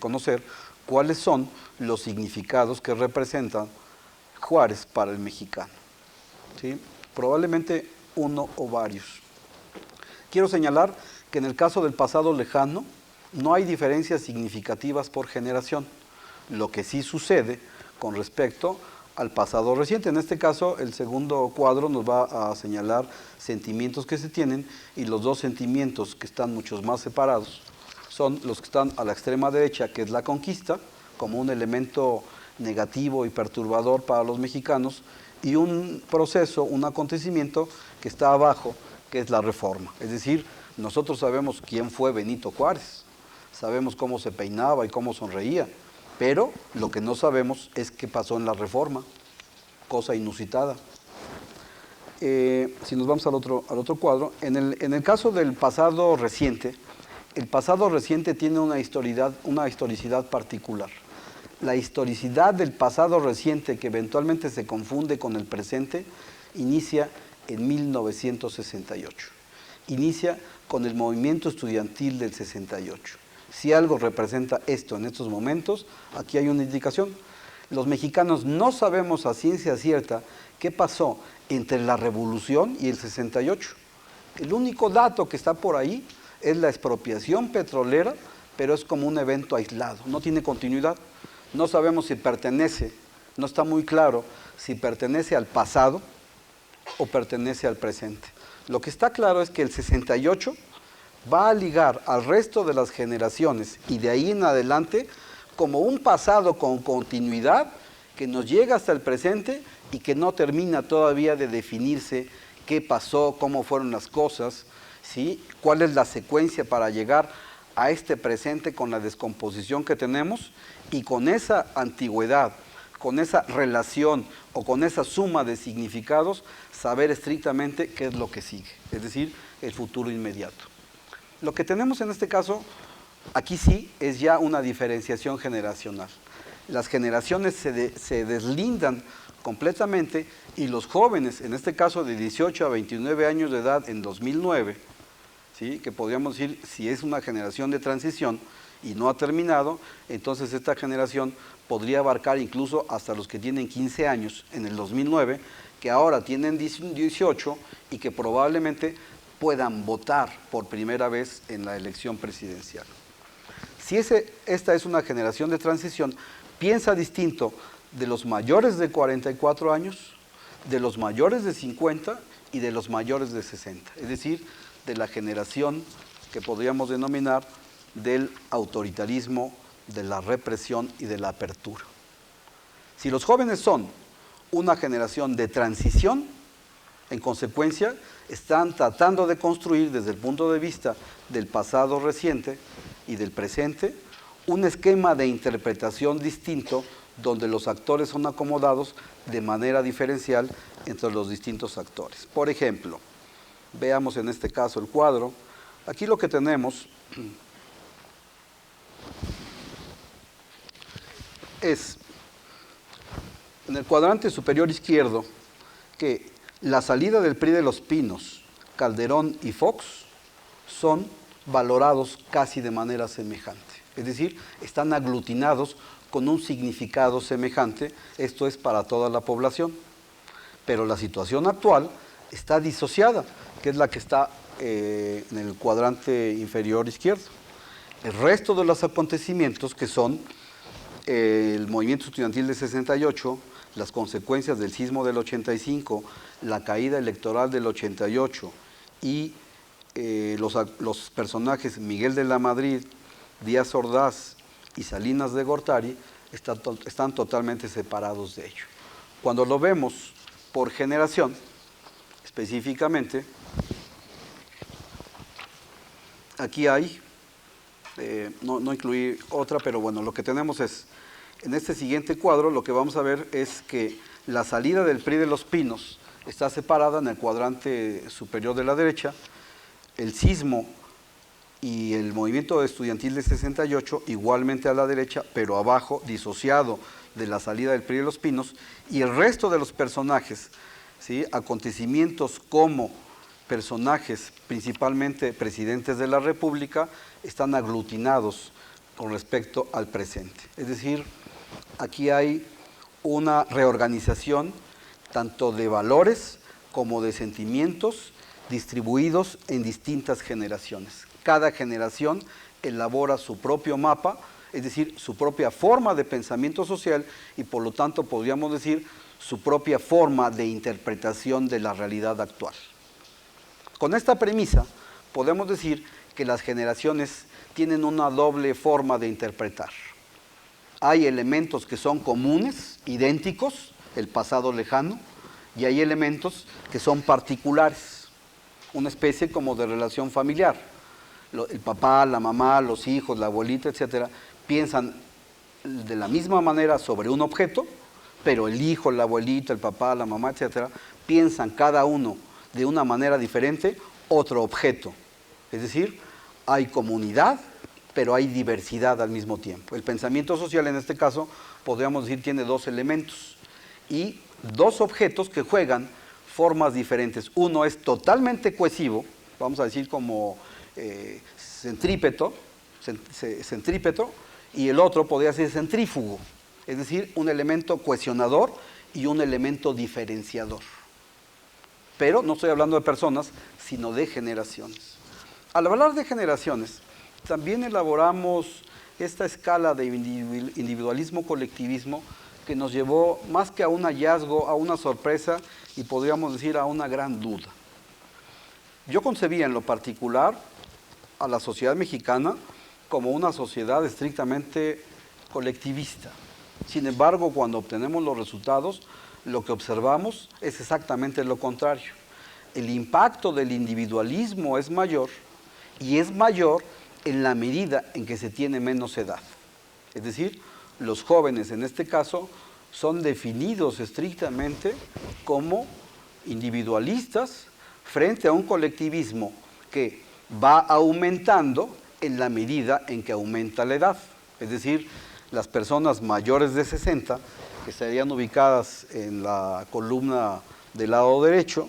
conocer cuáles son los significados que representan Juárez para el mexicano, ¿sí? Probablemente uno o varios. Quiero señalar que en el caso del pasado lejano no hay diferencias significativas por generación, lo que sí sucede con respecto al pasado reciente. En este caso, el segundo cuadro nos va a señalar sentimientos que se tienen, y los dos sentimientos que están muchos más separados son los que están a la extrema derecha, que es la conquista, como un elemento negativo y perturbador para los mexicanos, y un proceso, un acontecimiento que está abajo, que es la reforma. Es decir, nosotros sabemos quién fue Benito Juárez, sabemos cómo se peinaba y cómo sonreía, pero lo que no sabemos es qué pasó en la reforma, cosa inusitada. Si nos vamos al otro cuadro, en el caso del pasado reciente, el pasado reciente tiene una historicidad particular. La historicidad del pasado reciente, que eventualmente se confunde con el presente, inicia en 1968. Inicia con el movimiento estudiantil del 68. Si algo representa esto en estos momentos, aquí hay una indicación. Los mexicanos no sabemos a ciencia cierta qué pasó entre la Revolución y el 68. El único dato que está por ahí es la expropiación petrolera, pero es como un evento aislado, no tiene continuidad. No sabemos si pertenece, no está muy claro si pertenece al pasado o pertenece al presente. Lo que está claro es que el 68 va a ligar al resto de las generaciones y de ahí en adelante como un pasado con continuidad que nos llega hasta el presente y que no termina todavía de definirse qué pasó, cómo fueron las cosas, ¿sí? Cuál es la secuencia para llegar a este presente con la descomposición que tenemos, y con esa antigüedad, con esa relación o con esa suma de significados, saber estrictamente qué es lo que sigue, es decir, el futuro inmediato. Lo que tenemos en este caso, aquí sí, es ya una diferenciación generacional. Las generaciones se deslindan completamente, y los jóvenes, en este caso de 18 a 29 años de edad en 2009, ¿sí?, que podríamos decir, si es una generación de transición y no ha terminado, entonces esta generación podría abarcar incluso hasta los que tienen 15 años en el 2009, que ahora tienen 18 y que probablemente puedan votar por primera vez en la elección presidencial. Si esta es una generación de transición, piensa distinto de los mayores de 44 años, de los mayores de 50 y de los mayores de 60, es decir, de la generación que podríamos denominar del autoritarismo, de la represión y de la apertura. Si los jóvenes son una generación de transición, en consecuencia, están tratando de construir desde el punto de vista del pasado reciente y del presente un esquema de interpretación distinto donde los actores son acomodados de manera diferencial entre los distintos actores. Por ejemplo, veamos en este caso el cuadro. Aquí lo que tenemos es, en el cuadrante superior izquierdo, que la salida del PRI de Los Pinos, Calderón y Fox son valorados casi de manera semejante. Es decir, están aglutinados con un significado semejante, esto es para toda la población. Pero la situación actual está disociada, que es la que está en el cuadrante inferior izquierdo. El resto de los acontecimientos, que son el movimiento estudiantil de 68, las consecuencias del sismo del 85, la caída electoral del 88 y los personajes Miguel de la Madrid, Díaz Ordaz y Salinas de Gortari están totalmente separados de ello. Cuando lo vemos por generación, específicamente, aquí hay, no incluí otra, pero bueno, lo que tenemos es, en este siguiente cuadro, lo que vamos a ver es que la salida del PRI de Los Pinos está separada en el cuadrante superior de la derecha, el sismo y el movimiento estudiantil de 68 igualmente a la derecha, pero abajo, disociado de la salida del PRI de Los Pinos, y el resto de los personajes, ¿sí? Acontecimientos como personajes, principalmente presidentes de la República, están aglutinados con respecto al presente. Es decir, aquí hay una reorganización tanto de valores como de sentimientos distribuidos en distintas generaciones. Cada generación elabora su propio mapa, es decir, su propia forma de pensamiento social y por lo tanto podríamos decir su propia forma de interpretación de la realidad actual. Con esta premisa podemos decir que las generaciones tienen una doble forma de interpretar. Hay elementos que son comunes, idénticos, el pasado lejano, y hay elementos que son particulares, una especie como de relación familiar. El papá, la mamá, los hijos, la abuelita, etcétera, piensan de la misma manera sobre un objeto, pero el hijo, la abuelita, el papá, la mamá, etcétera, piensan cada uno de una manera diferente otro objeto. Es decir, hay comunidad, pero hay diversidad al mismo tiempo. El pensamiento social, en este caso, podríamos decir, tiene dos elementos y dos objetos que juegan formas diferentes. Uno es totalmente cohesivo, vamos a decir como centrípeto, y el otro podría ser centrífugo, es decir, un elemento cohesionador y un elemento diferenciador. Pero no estoy hablando de personas, sino de generaciones. Al hablar de generaciones, también elaboramos esta escala de individualismo-colectivismo que nos llevó más que a un hallazgo, a una sorpresa y podríamos decir a una gran duda. Yo concebía en lo particular a la sociedad mexicana como una sociedad estrictamente colectivista. Sin embargo, cuando obtenemos los resultados, lo que observamos es exactamente lo contrario. El impacto del individualismo es mayor y es mayor en la medida en que se tiene menos edad. Es decir, los jóvenes en este caso son definidos estrictamente como individualistas frente a un colectivismo que va aumentando en la medida en que aumenta la edad. Es decir, las personas mayores de 60, que estarían ubicadas en la columna del lado derecho,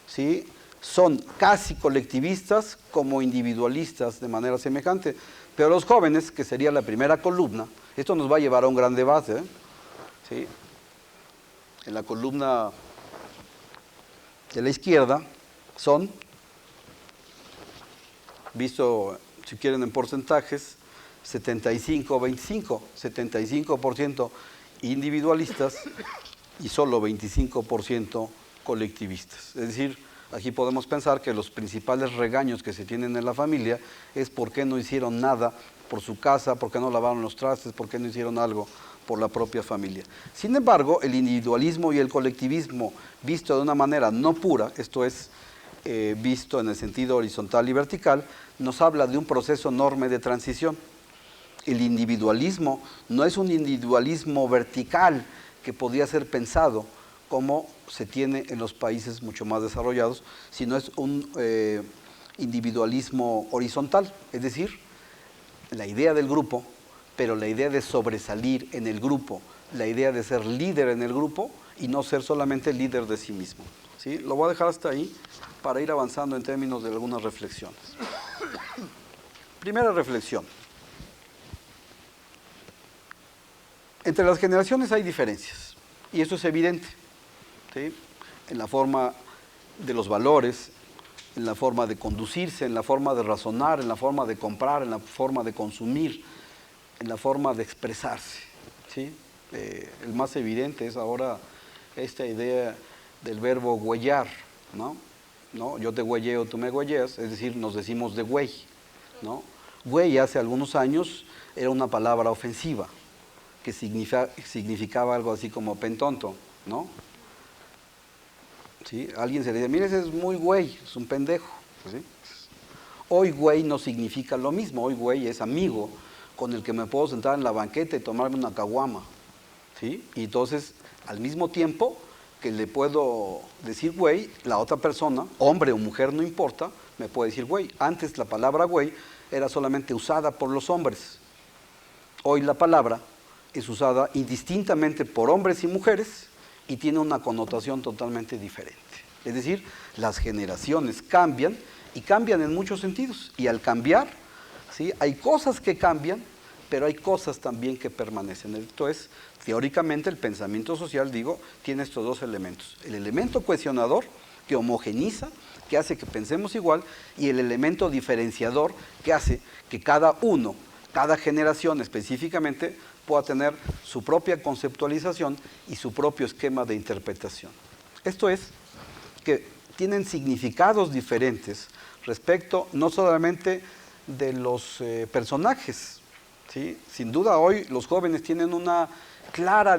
¿sí?, son casi colectivistas como individualistas de manera semejante. Pero los jóvenes, que sería la primera columna, esto nos va a llevar a un gran debate, ¿sí? En la columna de la izquierda son, visto si quieren en porcentajes, 75-25, 75% individualistas y solo 25% colectivistas. Es decir, Aquí podemos pensar que los principales regaños que se tienen en la familia es por qué no hicieron nada por su casa, por qué no lavaron los trastes, por qué no hicieron algo por la propia familia. Sin embargo, el individualismo y el colectivismo visto de una manera no pura, esto es, visto en el sentido horizontal y vertical, nos habla de un proceso enorme de transición. El individualismo no es un individualismo vertical que podía ser pensado como se tiene en los países mucho más desarrollados, sino es un individualismo horizontal, es decir, la idea del grupo, pero la idea de sobresalir en el grupo, la idea de ser líder en el grupo y no ser solamente líder de sí mismo. ¿Sí? Lo voy a dejar hasta ahí para ir avanzando en términos de algunas reflexiones. Primera reflexión. Entre las generaciones hay diferencias, y eso es evidente, ¿sí? En la forma de los valores, en la forma de conducirse, en la forma de razonar, en la forma de comprar, en la forma de consumir, en la forma de expresarse, ¿sí? El más evidente es ahora esta idea del verbo güeyar, ¿no? ¿No? Yo te güeyeo, tú me güeyeas, es decir, nos decimos de güey, ¿no? Güey hace algunos años era una palabra ofensiva, que significaba algo así como pentonto, ¿no? ¿Sí? Alguien se le dice, mire, ese es muy güey, es un pendejo. ¿Sí? Hoy güey no significa lo mismo, hoy güey es amigo con el que me puedo sentar en la banqueta y tomarme una caguama. ¿Sí? Y entonces, al mismo tiempo que le puedo decir güey, la otra persona, hombre o mujer, no importa, me puede decir güey. Antes la palabra güey era solamente usada por los hombres. Hoy la palabra es usada indistintamente por hombres y mujeres y tiene una connotación totalmente diferente. Es decir, las generaciones cambian y cambian en muchos sentidos. Y al cambiar, ¿sí? Hay cosas que cambian, pero hay cosas también que permanecen. Esto es, teóricamente, el pensamiento social, digo, tiene estos dos elementos. El elemento cuestionador, que homogeniza, que hace que pensemos igual, y el elemento diferenciador, que hace que cada uno, cada generación específicamente, pueda tener su propia conceptualización y su propio esquema de interpretación. Esto es, que tienen significados diferentes respecto no solamente de los personajes, ¿sí? Sin duda hoy los jóvenes tienen una clara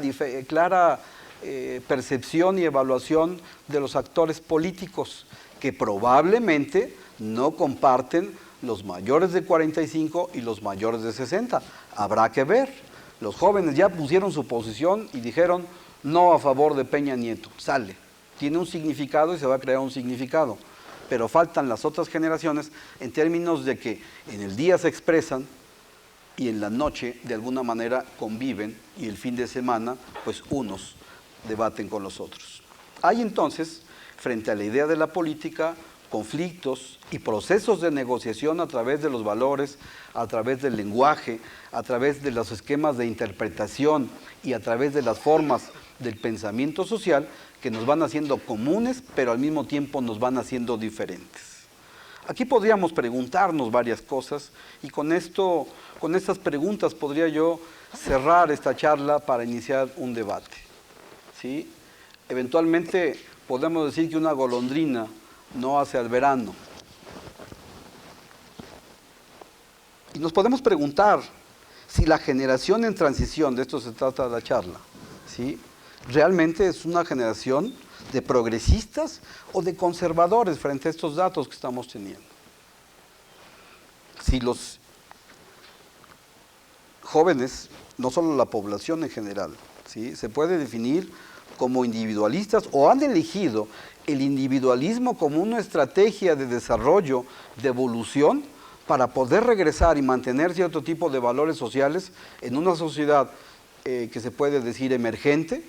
percepción y evaluación de los actores políticos que probablemente no comparten los mayores de 45 y los mayores de 60. Habrá que ver. Los jóvenes ya pusieron su posición y dijeron no a favor de Peña Nieto. Sale. Tiene un significado y se va a crear un significado. Pero faltan las otras generaciones en términos de que en el día se expresan y en la noche de alguna manera conviven y el fin de semana pues unos debaten con los otros. Hay entonces, frente a la idea de la política, conflictos y procesos de negociación a través de los valores, a través del lenguaje, a través de los esquemas de interpretación y a través de las formas del pensamiento social que nos van haciendo comunes, pero al mismo tiempo nos van haciendo diferentes. Aquí podríamos preguntarnos varias cosas y con estas preguntas podría yo cerrar esta charla para iniciar un debate. ¿Sí? Eventualmente podemos decir que una golondrina no hace al verano. Y nos podemos preguntar si la generación en transición, de esto se trata la charla, ¿sí? ¿Realmente es una generación de progresistas o de conservadores frente a estos datos que estamos teniendo? Si los jóvenes, no solo la población en general, ¿sí? Se puede definir como individualistas o han elegido el individualismo como una estrategia de desarrollo, de evolución, para poder regresar y mantener cierto tipo de valores sociales en una sociedad que se puede decir emergente,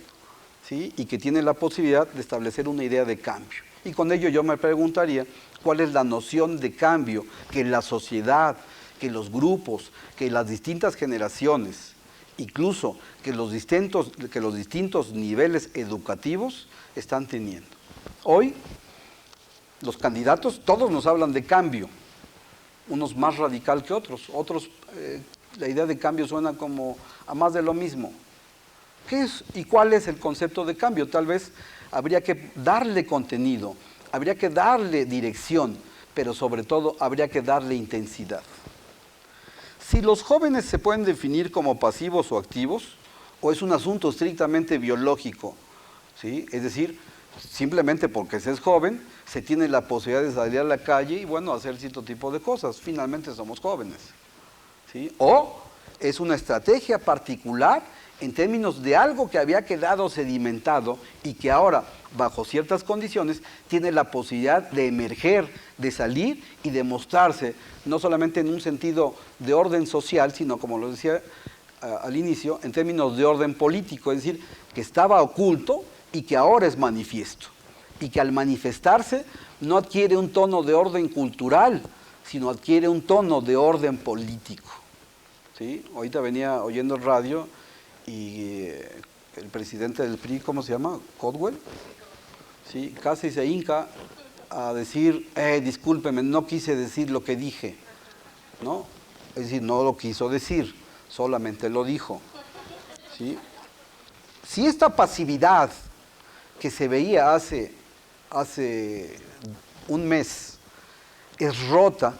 ¿sí? Y que tiene la posibilidad de establecer una idea de cambio. Y con ello yo me preguntaría, ¿cuál es la noción de cambio que la sociedad, que los grupos, que las distintas generaciones, incluso que los distintos niveles educativos están teniendo? Hoy, los candidatos, todos nos hablan de cambio, unos más radical que otros, la idea de cambio suena como a más de lo mismo. ¿Qué es y cuál es el concepto de cambio? Tal vez habría que darle contenido habría que darle dirección, pero sobre todo habría que darle intensidad. Si los jóvenes se pueden definir como pasivos o activos, o es un asunto estrictamente biológico, ¿sí? Es decir, simplemente porque se es joven, se tiene la posibilidad de salir a la calle y bueno, hacer cierto tipo de cosas. Finalmente somos jóvenes, ¿sí? O es una estrategia particular en términos de algo que había quedado sedimentado y que ahora, bajo ciertas condiciones, tiene la posibilidad de emerger, de salir y de mostrarse, no solamente en un sentido de orden social, sino, como lo decía al inicio, en términos de orden político, es decir, que estaba oculto y que ahora es manifiesto. Y que al manifestarse no adquiere un tono de orden cultural, sino adquiere un tono de orden político. ¿Sí? Ahorita venía oyendo el radio y el presidente del PRI, ¿cómo se llama? Codwell, ¿sí? Casi se hinca a decir, discúlpeme, no quise decir lo que dije, ¿no? Es decir, no lo quiso decir, solamente lo dijo, ¿sí? Si esta pasividad que se veía hace un mes es rota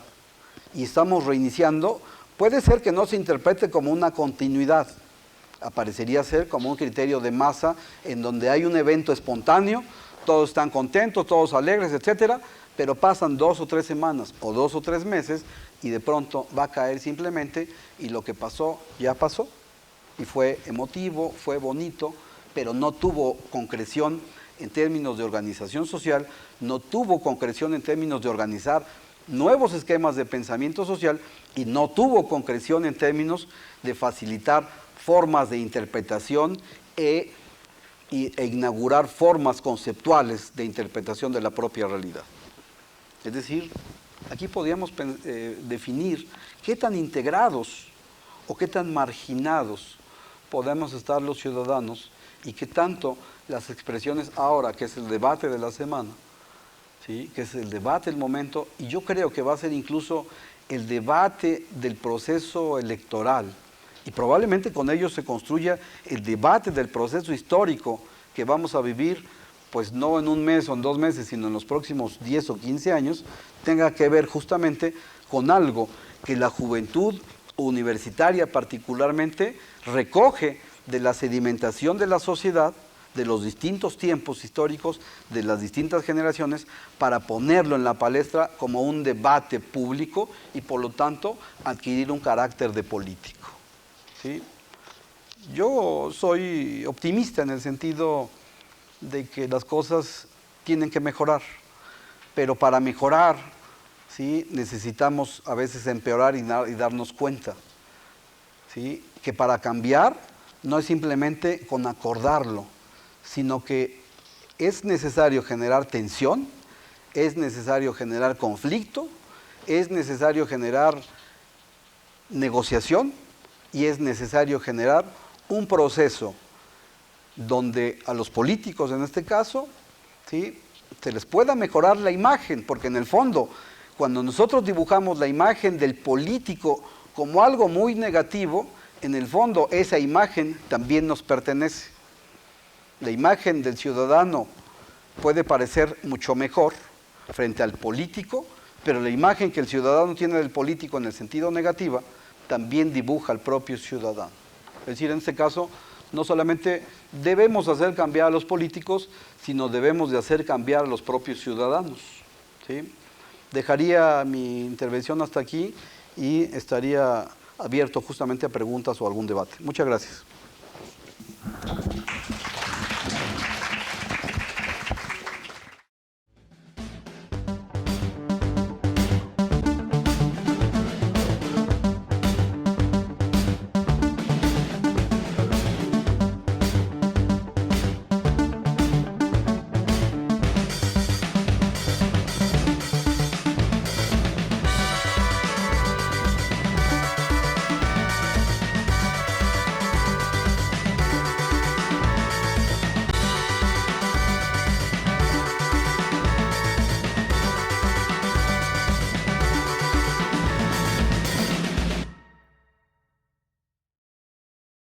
y estamos reiniciando, puede ser que no se interprete como una continuidad, aparecería ser como un criterio de masa en donde hay un evento espontáneo, todos están contentos, todos alegres, etcétera, pero pasan 2 o 3 semanas o 2 o 3 meses y de pronto va a caer simplemente y lo que pasó ya pasó y fue emotivo, fue bonito, pero no tuvo concreción en términos de organización social, no tuvo concreción en términos de organizar nuevos esquemas de pensamiento social y no tuvo concreción en términos de facilitar formas de interpretación e inaugurar formas conceptuales de interpretación de la propia realidad. Es decir, aquí podríamos definir qué tan integrados o qué tan marginados podemos estar los ciudadanos y qué tanto las expresiones ahora, que es el debate de la semana, ¿sí? Que es el debate del momento, y yo creo que va a ser incluso el debate del proceso electoral, y probablemente con ello se construya el debate del proceso histórico que vamos a vivir, pues no en un mes o en 2 meses, sino en los próximos 10 o 15 años, tenga que ver justamente con algo que la juventud universitaria particularmente recoge de la sedimentación de la sociedad, de los distintos tiempos históricos, de las distintas generaciones, para ponerlo en la palestra como un debate público y por lo tanto adquirir un carácter de político. ¿Sí? Yo soy optimista en el sentido de que las cosas tienen que mejorar, pero para mejorar, ¿sí?, necesitamos a veces empeorar y darnos cuenta, ¿sí?, que para cambiar no es simplemente con acordarlo, sino que es necesario generar tensión, es necesario generar conflicto, es necesario generar negociación y es necesario generar un proceso donde a los políticos, en este caso, ¿sí?, se les pueda mejorar la imagen, porque en el fondo, cuando nosotros dibujamos la imagen del político como algo muy negativo, en el fondo esa imagen también nos pertenece. La imagen del ciudadano puede parecer mucho mejor frente al político, pero la imagen que el ciudadano tiene del político en el sentido negativo también dibuja al propio ciudadano. Es decir, en este caso, no solamente debemos hacer cambiar a los políticos, sino debemos de hacer cambiar a los propios ciudadanos, ¿sí? Dejaría mi intervención hasta aquí y estaría abierto justamente a preguntas o algún debate. Muchas gracias.